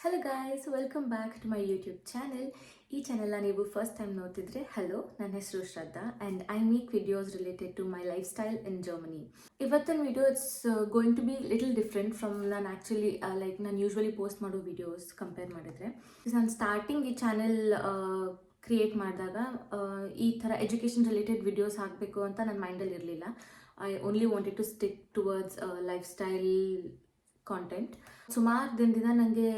Hello guys, welcome back to my YouTube channel. ಈ ಚಾನೆಲ್ನ ನೀವು ಫಸ್ಟ್ ಟೈಮ್ ನೋಡ್ತಿದ್ರೆ ಹಲೋ, ನನ್ನ ಹೆಸರು Shraddha and I make videos related to my lifestyle in Germany. ಇವತ್ತಿನ video it's going to be little different from ನಾನು actually ನಾನು usually post ಮಾಡೋ ವಿಡಿಯೋಸ್ ಕಂಪೇರ್ ಮಾಡಿದರೆ. ನಾನು ಸ್ಟಾರ್ಟಿಂಗ್ ಈ ಚಾನೆಲ್ ಕ್ರಿಯೇಟ್ ಮಾಡಿದಾಗ ಈ ಥರ ಎಜುಕೇಷನ್ ರಿಲೇಟೆಡ್ ವಿಡಿಯೋಸ್ ಹಾಕಬೇಕು ಅಂತ ನನ್ನ ಮೈಂಡಲ್ಲಿ ಇರಲಿಲ್ಲ. I only wanted to stick towards lifestyle content. ಸುಮಾರು ದಿನದಿಂದ ನನಗೆ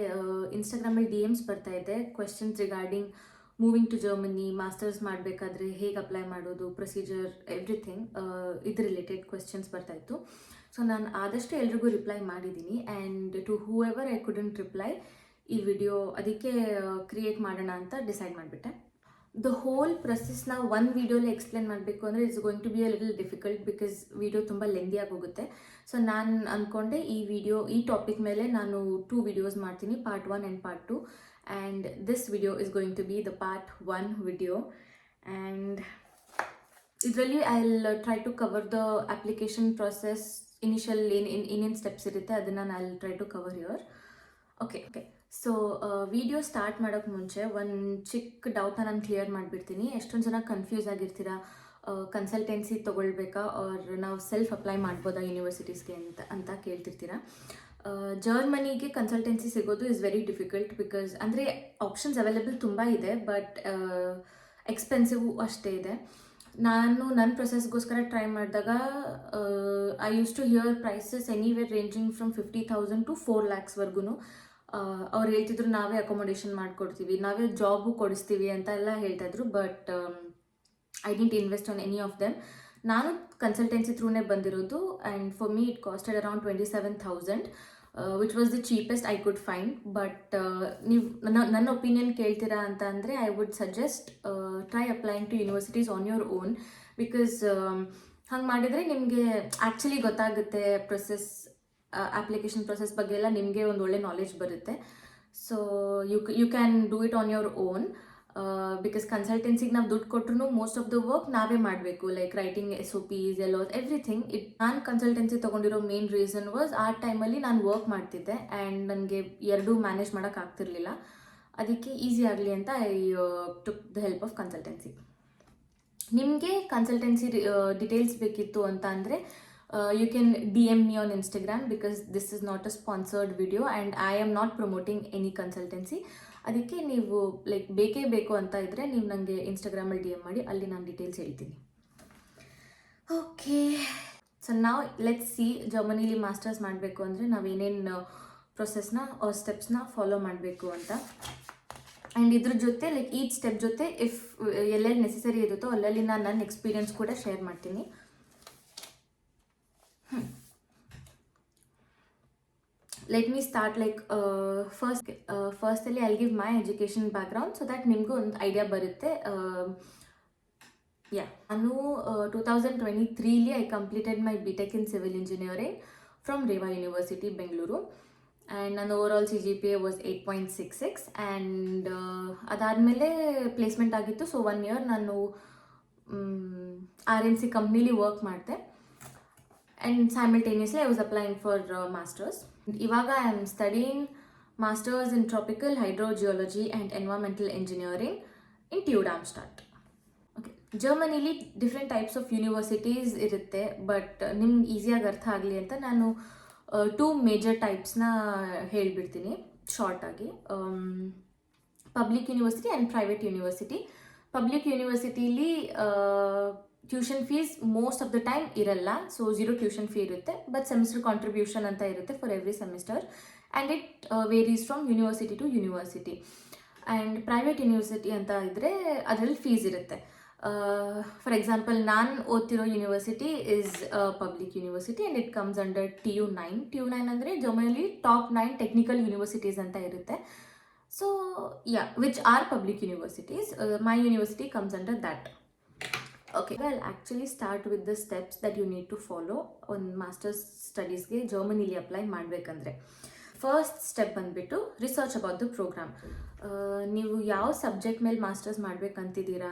ಇನ್ಸ್ಟಾಗ್ರಾಮಲ್ಲಿ DMs ಬರ್ತಾ ಇದೆ, questions regarding moving to Germany, masters ಮಾಡಬೇಕಾದ್ರೆ ಹೇಗೆ ಅಪ್ಲೈ ಮಾಡೋದು, ಪ್ರೊಸೀಜರ್, ಎವ್ರಿಥಿಂಗ್ ಇದು ರಿಲೇಟೆಡ್ ಕ್ವೆಶನ್ಸ್ ಬರ್ತಾಯಿತ್ತು. ಸೊ ನಾನು ಆದಷ್ಟು ಎಲ್ರಿಗೂ ರಿಪ್ಲೈ ಮಾಡಿದ್ದೀನಿ and to whoever I couldn't reply, ಈ ವಿಡಿಯೋ ಅದಕ್ಕೆ ಕ್ರಿಯೇಟ್ ಮಾಡೋಣ ಅಂತ ಡಿಸೈಡ್ ಮಾಡಿಬಿಟ್ಟೆ. ದ ಹೋಲ್ ಪ್ರೊಸೆಸ್ನ ಒಂದು ವಿಡಿಯೋಲಿ ಎಕ್ಸ್ಪ್ಲೇನ್ ಮಾಡಬೇಕು ಅಂದರೆ it's going to be a little difficult because video ತುಂಬ ಲೆಂದಿಯಾಗಿ ಹೋಗುತ್ತೆ. ಸೊ ನಾನು ಅಂದ್ಕೊಂಡೆ ಈ ಟಾಪಿಕ್ ಮೇಲೆ ನಾನು 2 ವಿಡಿಯೋಸ್ ಮಾಡ್ತೀನಿ, part 1 and part 2. And this video is going to be the part 1 video. And ಇದರಲ್ಲಿ I will try to cover the application process, initial ಏನೇನು ಸ್ಟೆಪ್ಸ್ ಇರುತ್ತೆ ಅದನ್ನು ನಾನು I will try to cover here. Okay. So video start ಮಾಡೋಕ್ಕೆ ಮುಂಚೆ ಒಂದು ಚಿಕ್ಕ ಡೌಟ್ನ ನಾನು ಕ್ಲಿಯರ್ ಮಾಡಿಬಿಡ್ತೀನಿ. ಎಷ್ಟೊಂದು ಜನ ಕನ್ಫ್ಯೂಸ್ ಆಗಿರ್ತೀರಾ, ಕನ್ಸಲ್ಟೆನ್ಸಿ ತೊಗೊಳ್ಬೇಕಾ ಆರ್ ನಾವು ಸೆಲ್ಫ್ ಅಪ್ಲೈ ಮಾಡ್ಬೋದಾ ಯೂನಿವರ್ಸಿಟೀಸ್ಗೆ ಅಂತ ಕೇಳ್ತಿರ್ತೀರಾ. ಜರ್ಮನಿಗೆ ಕನ್ಸಲ್ಟೆನ್ಸಿ ಸಿಗೋದು ಇಸ್ ವೆರಿ ಡಿಫಿಕಲ್ಟ್ ಬಿಕಾಸ್ ಅಂದರೆ ಆಪ್ಷನ್ಸ್ ಅವೈಲೇಬಲ್ ತುಂಬ ಇದೆ, ಬಟ್ ಎಕ್ಸ್ಪೆನ್ಸಿವ್ ಅಷ್ಟೇ ಇದೆ. ನಾನು ನನ್ನ ಪ್ರೊಸೆಸ್ಗೋಸ್ಕರ ಟ್ರೈ ಮಾಡಿದಾಗ I use to hear prices anywhere ranging from 50,000 to 4 lakhsವರೆಗೂ. ಅವ್ರು ಹೇಳ್ತಿದ್ರು ನಾವೇ ಅಕೊಮೊಡೇಷನ್ ಮಾಡಿಕೊಡ್ತೀವಿ, ನಾವೇ ಜಾಬು ಕೊಡಿಸ್ತೀವಿ ಅಂತ ಎಲ್ಲ ಹೇಳ್ತಾಯಿದ್ರು. But I didn't invest on any of them. ನಾನು ಕನ್ಸಲ್ಟೆನ್ಸಿ ಥ್ರೂನೇ ಬಂದಿರೋದು and for me it costed around 27,000, which was the cheapest I could find. But ನೀವು ನನ್ನ ಒಪಿನಿಯನ್ ಕೇಳ್ತೀರಾ ಅಂತ ಅಂದರೆ I would suggest try applying to universities on your own, because ಹಂಗೆ ಮಾಡಿದರೆ ನಿಮಗೆ ಆ್ಯಕ್ಚುಲಿ ಗೊತ್ತಾಗುತ್ತೆ ಪ್ರೊಸೆಸ್, ಅಪ್ಲಿಕೇಶನ್ ಪ್ರೊಸೆಸ್ ಬಗ್ಗೆ ಎಲ್ಲ ನಿಮಗೆ ಒಂದು ಒಳ್ಳೆ ನಾಲೆಜ್ ಬರುತ್ತೆ. So you can do it on your own, because ಕನ್ಸಲ್ಟೆನ್ಸಿಗೆ ನಾವು ದುಡ್ಡು ಕೊಟ್ಟರು ಮೋಸ್ಟ್ ಆಫ್ ದ ವರ್ಕ್ ನಾವೇ ಮಾಡಬೇಕು, ಲೈಕ್ ರೈಟಿಂಗ್ SOPs ಎವ್ರಿಥಿಂಗ್. ನಾನು ಕನ್ಸಲ್ಟೆನ್ಸಿ ತೊಗೊಂಡಿರೋ ಮೇನ್ ರೀಸನ್ ವಾಸ್ ಆ ಟೈಮಲ್ಲಿ ನಾನು ವರ್ಕ್ ಮಾಡ್ತಿದ್ದೆ ಆ್ಯಂಡ್ ನನಗೆ ಎರಡೂ ಮ್ಯಾನೇಜ್ ಮಾಡೋಕ್ಕಾಗ್ತಿರ್ಲಿಲ್ಲ. ಅದಕ್ಕೆ ಈಸಿ ಆಗಲಿ ಅಂತ I took the help of consultancy. ನಿಮಗೆ ಕನ್ಸಲ್ಟೆನ್ಸಿ ಡಿಟೇಲ್ಸ್ ಬೇಕಿತ್ತು ಅಂತ ಅಂದರೆ you can DM me on Instagram because this is not a sponsored video and I am not promoting any consultancy. ಅದಕ್ಕೆ ನೀವು ಲೈಕ್ ಬೇಕೇ ಬೇಕು ಅಂತ ಇದ್ದರೆ ನೀವು ನನಗೆ ಇನ್ಸ್ಟಾಗ್ರಾಮಲ್ಲಿ DM ಮಾಡಿ, ಅಲ್ಲಿ ನಾನು ಡೀಟೇಲ್ಸ್ ಹೇಳ್ತೀನಿ. ಓಕೆ, ಸೊ ನಾವು ಲೆಟ್ಸ್ ಸಿ ಜರ್ಮನಿಲಿ ಮಾಸ್ಟರ್ಸ್ ಮಾಡಬೇಕು ಅಂದರೆ ನಾವೇನೇನು ಪ್ರೊಸೆಸ್ನ ಸ್ಟೆಪ್ಸ್ನ ಫಾಲೋ ಮಾಡಬೇಕು ಅಂತ. ಆ್ಯಂಡ್ ಇದ್ರ ಜೊತೆ ಲೈಕ್ ಈಚ್ ಸ್ಟೆಪ್ ಜೊತೆ ಎಲ್ಲೆಲ್ಲಿ ನೆಸೆಸರಿ ಇರುತ್ತೋ ಅಲ್ಲಲ್ಲಿ ನಾನು ನನ್ನ ಎಕ್ಸ್ಪೀರಿಯನ್ಸ್ ಕೂಡ ಶೇರ್ ಮಾಡ್ತೀನಿ. Let me start firstly I'll give my education background so that ನಿಮಗೂ ಒಂದು ಐಡಿಯಾ ಬರುತ್ತೆ. ನಾನು 2023 I completed my BTech in Civil Engineering from Reva University, Bengaluru. And ನನ್ನ ಓವರಾಲ್ CGPA ವಾಸ್ 8.66 ಆ್ಯಂಡ್ ಅದಾದಮೇಲೆ ಪ್ಲೇಸ್ಮೆಂಟ್ ಆಗಿತ್ತು. So 1 year ನಾನು RMC ಕಂಪ್ನಿಲಿ work ಮಾಡಿದೆ and simultaneously I was applying for masters. ಇವಾಗ I am studying masters in tropical hydrogeology and environmental engineering in TU Darmstadt. Okay, ಜರ್ಮನಿಲಿ different types of universities ಇರುತ್ತೆ, but ನಿಮ್ಗೆ ಈಸಿಯಾಗಿ ಅರ್ಥ ಆಗಲಿ ಅಂತ ನಾನು 2 ಮೇಜರ್ ಟೈಪ್ಸ್ನ ಹೇಳಿಬಿಡ್ತೀನಿ ಶಾರ್ಟಾಗಿ. Public university and private university. Public ಯೂನಿವರ್ಸಿಟಿಲಿ tuition fees most of the time ಇರಲ್ಲ, ಸೊ 0 ಟ್ಯೂಷನ್ ಫೀ ಇರುತ್ತೆ, ಬಟ್ ಸೆಮಿಸ್ಟರ್ ಕಾಂಟ್ರಿಬ್ಯೂಷನ್ ಅಂತ ಇರುತ್ತೆ for every semester and it varies from university to university. And private university ಅಂತ ಇದ್ದರೆ ಅದರಲ್ಲಿ fees ಇರುತ್ತೆ. For example ನಾನು ಓದ್ತಿರೋ university is public university and it comes under TU9 ಅಂದರೆ ಜರ್ಮನಿಲಿ ಟಾಪ್ 9 ಟೆಕ್ನಿಕಲ್ ಯೂನಿವರ್ಸಿಟೀಸ್ ಅಂತ ಇರುತ್ತೆ. So which are public universities. My university comes under that. Okay, I'll actually start with the steps that you need to follow on master's ಸ್ಟಡೀಸ್ಗೆ ಜರ್ಮನಿಲಿ apply ಮಾಡಬೇಕಂದ್ರೆ. First step ಬಂದುಬಿಟ್ಟು research about the programme. ನೀವು ಯಾವ subject ಮೇಲೆ masters ಮಾಡಬೇಕಂತಿದ್ದೀರಾ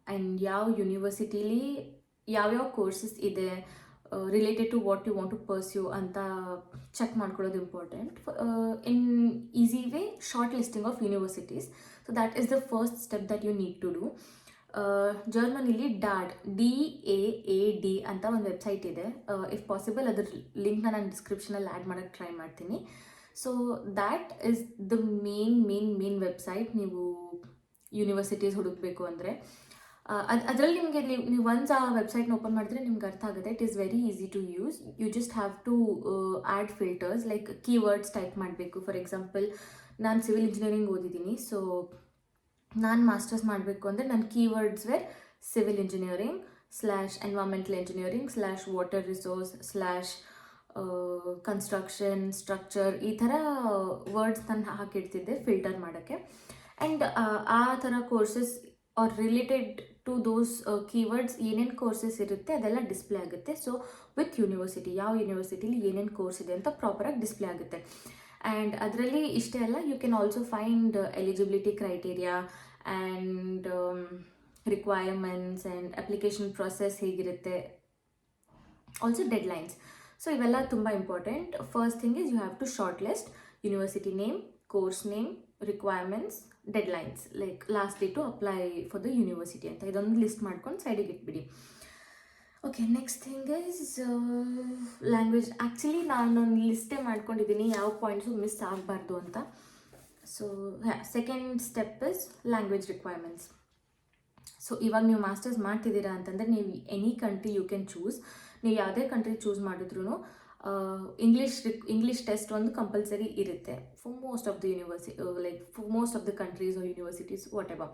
and ಯಾವ ಯೂನಿವರ್ಸಿಟಿಲಿ ಯಾವ್ಯಾವ courses ಇದೆ, related to what you want to pursue ಅಂತ ಚೆಕ್ ಮಾಡ್ಕೊಳ್ಳೋದು important. In easy way short listing of universities. So that is the first step that you need to do. ಜರ್ಮನಿಲಿ DAAD ಅಂತ ಒಂದು website ಇದೆ. If possible ಅದ್ರ ಲಿಂಕ್ನ ನಾನು ಡಿಸ್ಕ್ರಿಪ್ಷನಲ್ಲಿ ಆ್ಯಡ್ ಮಾಡೋಕ್ಕೆ ಟ್ರೈ ಮಾಡ್ತೀನಿ. So that is the main website ನೀವು ಯೂನಿವರ್ಸಿಟೀಸ್ ಹುಡುಕಬೇಕು ಅಂದರೆ. ಅದರಲ್ಲಿ ನಿಮಗೆ ನೀವು ಒನ್ಸ್ ಆ ವೆಬ್ಸೈಟ್ನ ಓಪನ್ ಮಾಡಿದ್ರೆ ನಿಮ್ಗೆ ಅರ್ಥ ಆಗುತ್ತೆ. It is very easy to use. You just have to add filters, like keywords type ಮಾಡಬೇಕು. ಫಾರ್ ಎಕ್ಸಾಂಪಲ್, ನಾನು ಸಿವಿಲ್ ಇಂಜಿನಿಯರಿಂಗ್ ಓದಿದ್ದೀನಿ. ಸೊ ನಾನು ಮಾಸ್ಟರ್ಸ್ ಮಾಡಬೇಕು ಅಂದರೆ ನನ್ನ keywords where civil engineering / environmental engineering / water resource / construction structure, ಈ ಥರ words ನಾನು ಹಾಕಿಡ್ತಿದ್ದೆ ಫಿಲ್ಟರ್ ಮಾಡೋಕ್ಕೆ. ಆ್ಯಂಡ್ ಆ ಥರ courses are related to those keywords ಏನೇನು ಕೋರ್ಸಸ್ ಇರುತ್ತೆ ಅದೆಲ್ಲ ಡಿಸ್ಪ್ಲೇ ಆಗುತ್ತೆ. ಸೊ ವಿತ್ ಯೂನಿವರ್ಸಿಟಿ, ಯಾವ ಯೂನಿವರ್ಸಿಟಿಲಿ ಏನೇನು ಕೋರ್ಸ್ ಇದೆ ಅಂತ ಪ್ರಾಪರಾಗಿ ಡಿಸ್ಪ್ಲೇ ಆಗುತ್ತೆ. ಆ್ಯಂಡ್ ಅದರಲ್ಲಿ ಇಷ್ಟೇ ಅಲ್ಲ, you can also find eligibility criteria and requirements and application process ಹೇಗಿರುತ್ತೆ, ಆಲ್ಸೋ ಡೆಡ್ಲೈನ್ಸ್. ಸೊ ಇವೆಲ್ಲ ತುಂಬ important. First thing is you have to short list university name, course name, requirements, deadlines, like last day to apply for the university ಅಂತ ಇದೊಂದು list ಮಾಡ್ಕೊಂಡು ಸೈಡಿಗೆ ಇಟ್ಬಿಡಿ. Okay, next thing is language. Actually ನಾನೊಂದು ಲಿಸ್ಟೇ ಮಾಡ್ಕೊಂಡಿದ್ದೀನಿ ಯಾವ ಪಾಯಿಂಟ್ಸು ಮಿಸ್ ಆಗಬಾರ್ದು ಅಂತ. So second step is language requirements. So ಇವಾಗ ನೀವು ಮಾಸ್ಟರ್ಸ್ ಮಾಡ್ತಿದ್ದೀರಾ ಅಂತಂದರೆ ನೀವು any country you can choose. ನೀವು ಯಾವುದೇ ಕಂಟ್ರಿ ಚೂಸ್ ಮಾಡಿದ್ರೂ ಇಂಗ್ಲೀಷ್ ಟೆಸ್ಟ್ ಒಂದು ಕಂಪಲ್ಸರಿ ಇರುತ್ತೆ for most of the like for most of the countries or universities whatever.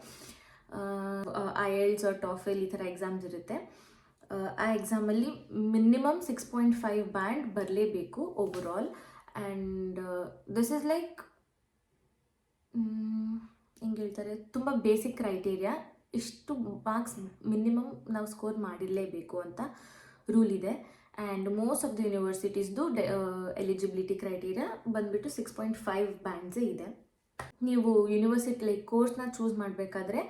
IELTS or TOEFL ಈ ಥರ ಎಕ್ಸಾಮ್ಸ್ ಇರುತ್ತೆ. ಆ ಎಕ್ಸಾಮಲ್ಲಿ ಮಿನಿಮಮ್ 6.5 ಬ್ಯಾಂಡ್ ಬರಲೇಬೇಕು overall. And this is like ಹೆಂಗೆ ಹೇಳ್ತಾರೆ, ತುಂಬ ಬೇಸಿಕ್ ಕ್ರೈಟೀರಿಯಾ. ಇಷ್ಟು ಮಾರ್ಕ್ಸ್ ಮಿನಿಮಮ್ ನಾವು ಸ್ಕೋರ್ ಮಾಡಿರಲೇಬೇಕು ಅಂತ ರೂಲ್ ಇದೆ. ಆ್ಯಂಡ್ ಮೋಸ್ಟ್ ಆಫ್ ದ ಯೂನಿವರ್ಸಿಟೀಸ್ದು ಎಲಿಜಿಬಿಲಿಟಿ ಕ್ರೈಟೀರಿಯಾ ಬಂದುಬಿಟ್ಟು 6.5 ಬ್ಯಾಂಡ್ಸೇ ಇದೆ. ನೀವು ಯೂನಿವರ್ಸಿಟಿ ಲೈಕ್ ಕೋರ್ಸ್ನ ಚೂಸ್ ಮಾಡಬೇಕಾದ್ರೆ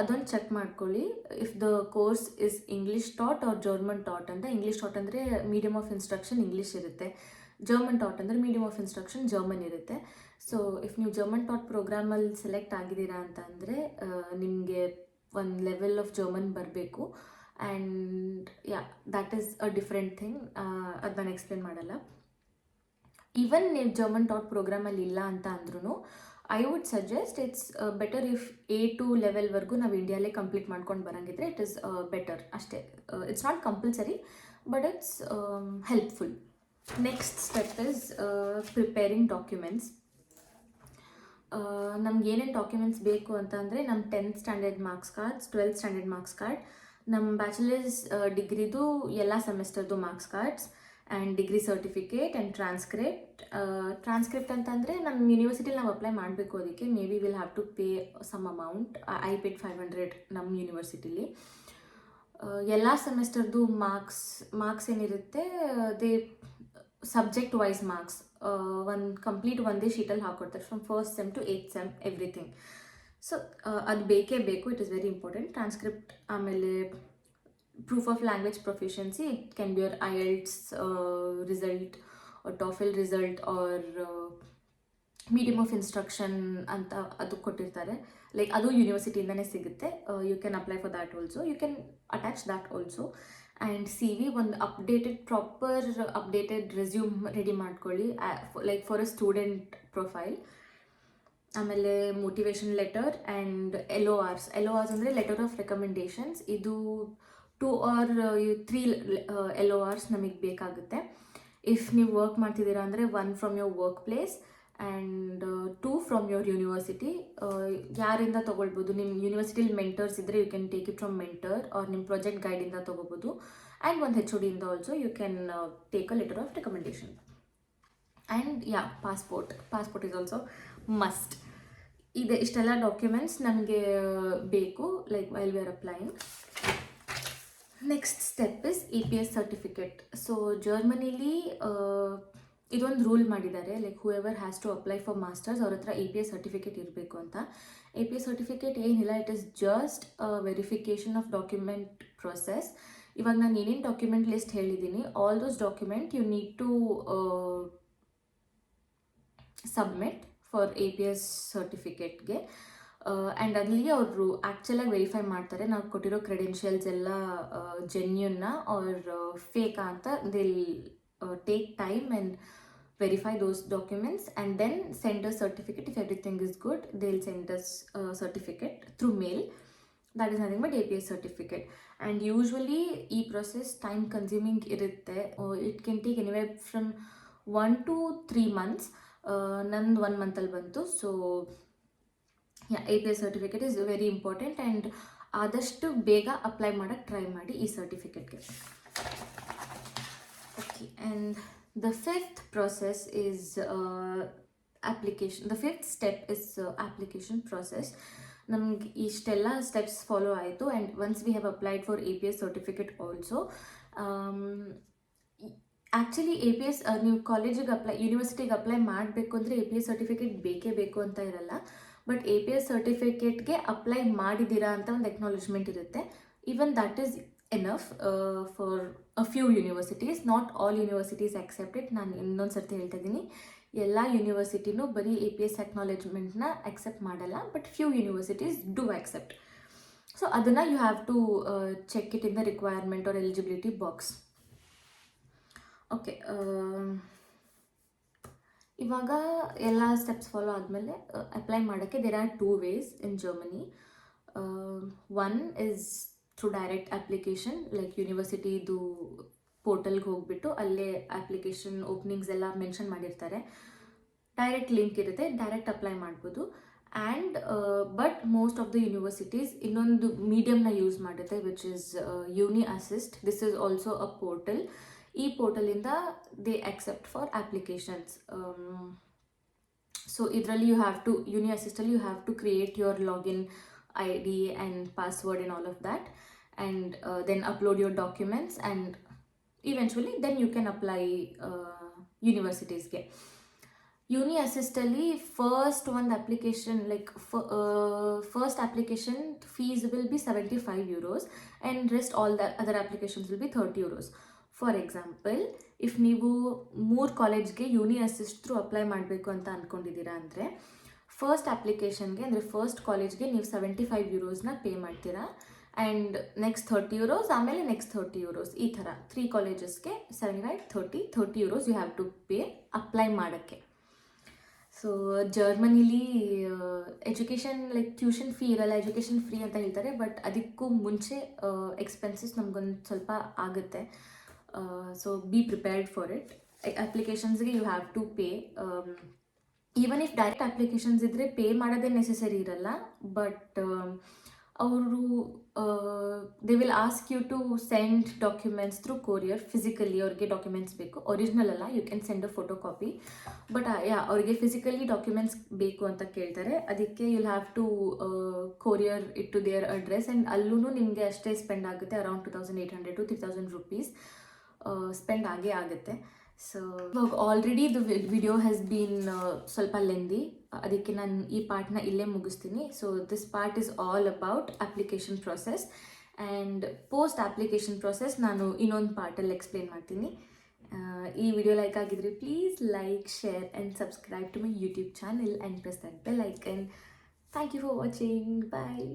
ಅದೊಂದು ಚೆಕ್ ಮಾಡ್ಕೊಳ್ಳಿ. If the course is English taught or German taught ಅಂತ. ಇಂಗ್ಲೀಷ್ ಟಾಟ್ ಅಂದರೆ ಮೀಡಿಯಮ್ ಆಫ್ ಇನ್ಸ್ಟ್ರಕ್ಷನ್ ಇಂಗ್ಲೀಷ್ ಇರುತ್ತೆ. ಜರ್ಮನ್ ಟಾಟ್ ಅಂದರೆ ಮೀಡಿಯಮ್ ಆಫ್ ಇನ್ಸ್ಟ್ರಕ್ಷನ್ ಜರ್ಮನ್ ಇರುತ್ತೆ. ಸೊ ಇಫ್ ನೀವು ಜರ್ಮನ್ ಟಾಟ್ ಪ್ರೋಗ್ರಾಮಲ್ಲಿ ಸೆಲೆಕ್ಟ್ ಆಗಿದ್ದೀರಾ ಅಂತ ಅಂದರೆ ನಿಮಗೆ ಒಂದು ಲೆವೆಲ್ ಆಫ್ ಜರ್ಮನ್ ಬರಬೇಕು. And that is a different thing. ಅದು ನಾನು ಎಕ್ಸ್ಪ್ಲೇನ್ ಮಾಡಲ್ಲ. ಈವನ್ ನೀವು ಜರ್ಮನ್ ಟಾಟ್ ಪ್ರೋಗ್ರಾಮಲ್ಲಿ ಇಲ್ಲ ಅಂತ ಅಂದ್ರೂ I would suggest it's better if A2 ಲೆವೆಲ್ವರೆಗೂ ನಾವು ಇಂಡಿಯಾಲೇ ಕಂಪ್ಲೀಟ್ ಮಾಡ್ಕೊಂಡು ಬರೋಂಗಿದ್ರೆ ಇಟ್ ಇಸ್ ಬೆಟರ್ ಅಷ್ಟೇ. It's not compulsory but it's helpful. Next step is preparing documents. ನಮ್ಗೆ ಏನೇನು ಡಾಕ್ಯುಮೆಂಟ್ಸ್ ಬೇಕು ಅಂತ ಅಂದರೆ ನಮ್ಮ 10th standard marks cards, 12th standard marks card, ನಮ್ಮ ಬ್ಯಾಚುಲರ್ಸ್ ಡಿಗ್ರಿದು ಎಲ್ಲ ಸೆಮಿಸ್ಟರ್ದು marks cards and degree certificate and transcript ಅಂತಂದರೆ ನಮ್ಮ ಯೂನಿವರ್ಸಿಟಿಲಿ ನಾವು ಅಪ್ಲೈ ಮಾಡಬೇಕು. ಅದಕ್ಕೆ maybe will have to pay some amount. I paid 500 ನಮ್ಮ ಯೂನಿವರ್ಸಿಟಿಲಿ. ಎಲ್ಲ ಸೆಮಿಸ್ಟರ್ದು ಮಾರ್ಕ್ಸ್ ಏನಿರುತ್ತೆ they subject wise marks complete ಒಂದೇ ಶೀಟಲ್ಲಿ ಹಾಕ್ಕೊಡ್ತಾರೆ from 1st sem to 8th sem everything. So ಅದು ಬೇಕೇ ಬೇಕು. It is very important. Transcript, ಆಮೇಲೆ proof of language proficiency. It can be your IELTS result or TOEFL result or medium of instruction ಅಂತ ಅದು ಕೊಟ್ಟಿರ್ತಾರೆ. ಲೈಕ್ ಅದು ಯೂನಿವರ್ಸಿಟಿಯಿಂದನೇ ಸಿಗುತ್ತೆ. You can apply for that also. You can attach that also. And CV ಒಂದು proper updated resume ready ಮಾಡ್ಕೊಳ್ಳಿ, like for a student profile. ಆಮೇಲೆ motivation letter and LORs ಅಂದರೆ ಲೆಟರ್ ಆಫ್ ರೆಕಮೆಂಡೇಷನ್ಸ್. ಇದು 2 or 3 LORs ನಮಗೆ ಬೇಕಾಗುತ್ತೆ. If ನೀವು work ಮಾಡ್ತಿದ್ದೀರಾ ಅಂದರೆ 1 from your workplace and 2 from your university. ಯಾರಿಂದ ತೊಗೊಳ್ಬೋದು, ನಿಮ್ಮ ಯೂನಿವರ್ಸಿಟಿಲಿ ಮೆಂಟರ್ಸ್ ಇದ್ದರೆ you can take it from mentor, or ನಿಮ್ಮ ಪ್ರಾಜೆಕ್ಟ್ ಗೈಡಿಂದ ತೊಗೋಬೋದು. ಆ್ಯಂಡ್ ಒಂದು HOD ಇಂದ also you can take a letter of recommendation. And passport is also must. ಇಷ್ಟೆಲ್ಲ ಡಾಕ್ಯುಮೆಂಟ್ಸ್ ನಮಗೆ ಬೇಕು like while we are applying. Next step is APS certificate. So ಜರ್ಮನಿಲಿ ಇದೊಂದು ರೂಲ್ ಮಾಡಿದ್ದಾರೆ, like whoever has to apply for masters ಅವ್ರ ಹತ್ರ APS certificate ಇರಬೇಕು ಅಂತ. APS ಸರ್ಟಿಫಿಕೇಟ್ ಏನಿಲ್ಲ, it is just verification of document process. ಇವಾಗ ನಾನು ಏನೇನು ಡಾಕ್ಯುಮೆಂಟ್ ಲಿಸ್ಟ್ ಹೇಳಿದ್ದೀನಿ, all those document you need to submit for APS ಸರ್ಟಿಫಿಕೇಟ್ಗೆ. ಆ್ಯಂಡ್ ಅಲ್ಲಿ ಅವರು ಆ್ಯಕ್ಚುಲಾಗಿ ವೆರಿಫೈ ಮಾಡ್ತಾರೆ ನಾವು ಕೊಟ್ಟಿರೋ ಕ್ರೆಡೆನ್ಷಿಯಲ್ಸ್ ಎಲ್ಲ ಜೆನ್ಯೂನ್ನ ಆರ್ ಫೇಕಾ ಅಂತ. They'll take time and verify those documents and then send a certificate. If everything is good, they'll send us a certificate through mail. That is nothing but APS certificate. And usually e process time consuming irutte. It can take anywhere from 1 to 3 months. Nandu 1 month al bantu. So yeah, APS certificate is very important and ಆದಷ್ಟು ಬೇಗ apply ಮಾಡೋಕ್ಕೆ try ಮಾಡಿ ಈ ಸರ್ಟಿಫಿಕೇಟ್ಗೆ. Okay, and the fifth process is application. The fifth step is application process. ನಮ್ಗೆ ಇಷ್ಟೆಲ್ಲ steps follow ಆಯಿತು and once we have applied for APS certificate also. Actually APS ನೀವು ಕಾಲೇಜಿಗೆ ಯೂನಿವರ್ಸಿಟಿಗೆ ಅಪ್ಲೈ ಮಾಡಬೇಕು ಅಂದರೆ APS ಸರ್ಟಿಫಿಕೇಟ್ ಬೇಕೇ ಬೇಕು ಅಂತ ಇರಲ್ಲ. ಬಟ್ APS ಸರ್ಟಿಫಿಕೇಟ್ಗೆ ಅಪ್ಲೈ ಮಾಡಿದ್ದೀರಾ ಅಂತ ಒಂದು ಎಕ್ನಾಲೇಜ್ಮೆಂಟ್ ಇರುತ್ತೆ. Even that is enough for a few universities. Not all universities accept it. ನಾನು ಇನ್ನೊಂದು ಸರ್ತಿ ಹೇಳ್ತಾ ಇದ್ದೀನಿ, ಎಲ್ಲ ಯೂನಿವರ್ಸಿಟಿನೂ ಬರೀ APS ಅಕ್ನಾಲೇಜ್ಮೆಂಟ್ನ ಅಕ್ಸೆಪ್ಟ್ ಮಾಡಲ್ಲ, but few universities do accept. So ಅದನ್ನು you have to check it in the requirement or eligibility box. Okay, ಇವಾಗ ಎಲ್ಲ ಸ್ಟೆಪ್ಸ್ ಫಾಲೋ ಆದಮೇಲೆ ಅಪ್ಲೈ ಮಾಡೋಕ್ಕೆ there are 2 ways in Germany. One is through direct application, like ಯೂನಿವರ್ಸಿಟಿದು ಪೋರ್ಟಲ್ಗೆ ಹೋಗ್ಬಿಟ್ಟು ಅಲ್ಲೇ application openings ಎಲ್ಲ ಮೆನ್ಷನ್ ಮಾಡಿರ್ತಾರೆ, ಡೈರೆಕ್ಟ್ ಲಿಂಕ್ ಇರುತ್ತೆ, ಡೈರೆಕ್ಟ್ ಅಪ್ಲೈ ಮಾಡ್ಬೋದು. And but most of the universities ಇನ್ನೊಂದು ಮೀಡಿಯಮ್ನ ಯೂಸ್ ಮಾಡುತ್ತೆ which is uni assist. This is also a portal. ಈ ಪೋರ್ಟಲಿಂದ they accept for applications. So ಇದರಲ್ಲಿ ಯು ಹ್ಯಾವ್ ಟು ಯೂನಿ ಅಸಿಸ್ಟಲ್ಲಿ you have to create your login ID and password and all of that, and then upload your documents, and eventually then you can apply universities ge. Uni Assist alli first one application, like first application fees will be 75 euros and rest all the other applications will be 30 euros. For example, if ನೀವು 3 ಕಾಲೇಜ್ಗೆ ಯೂನಿ assist through apply ಮಾಡಬೇಕು ಅಂತ ಅಂದ್ಕೊಂಡಿದ್ದೀರಾ ಅಂದರೆ first ಅಪ್ಲಿಕೇಶನ್ಗೆ ಅಂದರೆ first ಕಾಲೇಜ್ಗೆ ನೀವು 75 euros pay ಮಾಡ್ತೀರಾ, ಆ್ಯಂಡ್ ನೆಕ್ಸ್ಟ್ 30 euros, ಆಮೇಲೆ ನೆಕ್ಸ್ಟ್ 30 euros, ಈ ಥರ 3 ಕಾಲೇಜಸ್ಗೆ 75, 30 euros you have to pay apply ಮಾಡೋಕ್ಕೆ. ಸೊ ಜರ್ಮನಿಲಿ ಎಜುಕೇಷನ್ ಲೈಕ್ ಟ್ಯೂಷನ್ ಫೀ ಇರಲ್ಲ, ಎಜುಕೇಷನ್ ಫ್ರೀ ಅಂತ ಹೇಳ್ತಾರೆ, ಬಟ್ ಅದಕ್ಕೂ ಮುಂಚೆ ಎಕ್ಸ್ಪೆನ್ಸಸ್ ನಮಗೊಂದು ಸ್ವಲ್ಪ ಆಗುತ್ತೆ. So be prepared for it. ಅಪ್ಲಿಕೇಶನ್ಸ್ಗೆ you have to pay. Even if direct applications ಇದ್ದರೆ ಪೇ ಮಾಡೋದೇ ನೆಸೆಸರಿ ಇರಲ್ಲ, ಬಟ್ ಅವರು they will ask you to send documents through courier. Physically ಅವ್ರಿಗೆ ಡಾಕ್ಯುಮೆಂಟ್ಸ್ ಬೇಕು, ಒರಿಜಿನಲ್ ಅಲ್ಲ, you can send a photocopy, but ಅವ್ರಿಗೆ physically documents ಬೇಕು ಅಂತ ಕೇಳ್ತಾರೆ. ಅದಕ್ಕೆ you'll have to courier it to their address, and ಅಲ್ಲೂ ನಿಮಗೆ ಅಷ್ಟೇ ಸ್ಪೆಂಡ್ ಆಗುತ್ತೆ, ಅರೌಂಡ್ 2800 to 3000 rupees ಸ್ಪೆಂಡ್ ಆಗೇ ಆಗುತ್ತೆ. ಸೊ ಇವಾಗ already the video has been ಸ್ವಲ್ಪ ಲೆಂದಿ, ಅದಕ್ಕೆ ನಾನು ಈ ಪಾರ್ಟ್ನ ಇಲ್ಲೇ ಮುಗಿಸ್ತೀನಿ. So this part is all about application process, and post application process ನಾನು ಇನ್ನೊಂದು ಪಾರ್ಟಲ್ಲಿ ಎಕ್ಸ್ಪ್ಲೇನ್ ಮಾಡ್ತೀನಿ. ಈ ವಿಡಿಯೋ ಲೈಕ್ ಆಗಿದ್ರೆ please like, share and subscribe to my YouTube channel and press that bell icon. Thank you for watching. Bye.